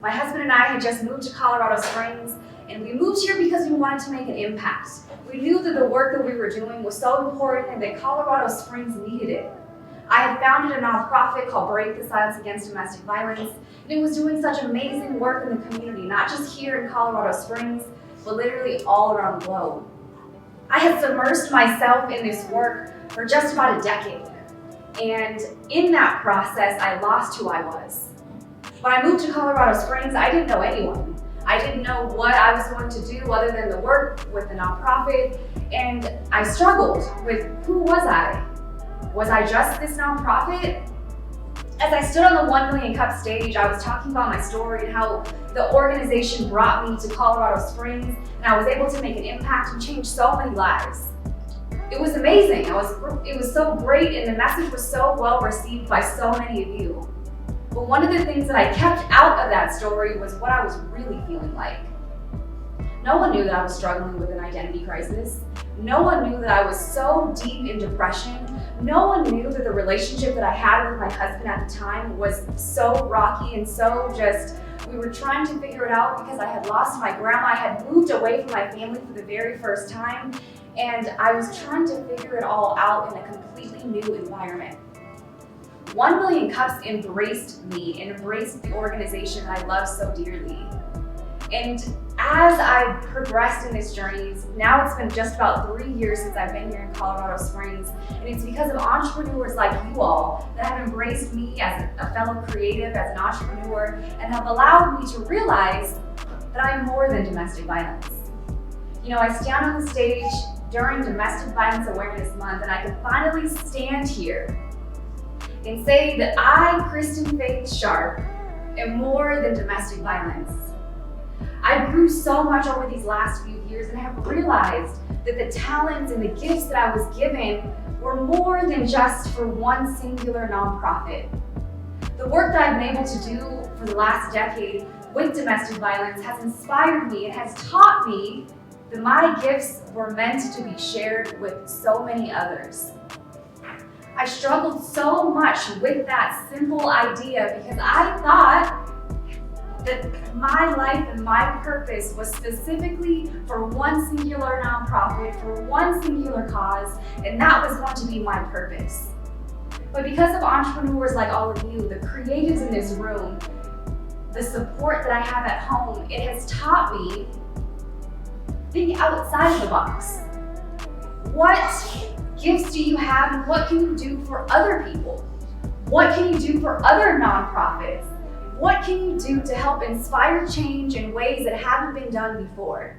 My husband and I had just moved to Colorado Springs, and we moved here because we wanted to make an impact. We knew that the work that we were doing was so important and that Colorado Springs needed it. I had founded a nonprofit called Break the Silence Against Domestic Violence, and it was doing such amazing work in the community, not just here in Colorado Springs, but literally all around the globe. I had submersed myself in this work for just about a decade, and in that process, I lost who I was. When I moved to Colorado Springs, I didn't know anyone. I didn't know what I was going to do other than the work with the nonprofit, and I struggled with who was I? Was I just this nonprofit? As I stood on the 1 Million Cup stage, I was talking about my story and how the organization brought me to Colorado Springs, and I was able to make an impact and change so many lives. It was amazing. It was so great, and the message was so well received by so many of you. But one of the things that I kept out of that story was what I was really feeling like. No one knew that I was struggling with an identity crisis. No one knew that I was so deep in depression. No one knew that the relationship that I had with my husband at the time was so rocky and so we were trying to figure it out because I had lost my grandma. I had moved away from my family for the very first time, and I was trying to figure it all out in a completely new environment. 1 Million Cups embraced me and embraced the organization that I love so dearly. And as I've progressed in this journey, now it's been just about 3 years since I've been here in Colorado Springs, and it's because of entrepreneurs like you all that have embraced me as a fellow creative, as an entrepreneur, and have allowed me to realize that I'm more than domestic violence. You know, I stand on the stage during Domestic Violence Awareness Month, and I can finally stand here and say that I, Kristen Faith Sharp, am more than domestic violence. I grew so much over these last few years and have realized that the talents and the gifts that I was given were more than just for one singular nonprofit. The work that I've been able to do for the last decade with domestic violence has inspired me and has taught me that my gifts were meant to be shared with so many others. I struggled so much with that simple idea because I thought that my life and my purpose was specifically for one singular nonprofit, for one singular cause, and that was going to be my purpose. But because of entrepreneurs like all of you, the creatives in this room, the support that I have at home, it has taught me think outside of the box. What gifts do you have, and what can you do for other people? What can you do for other nonprofits? What can you do to help inspire change in ways that haven't been done before?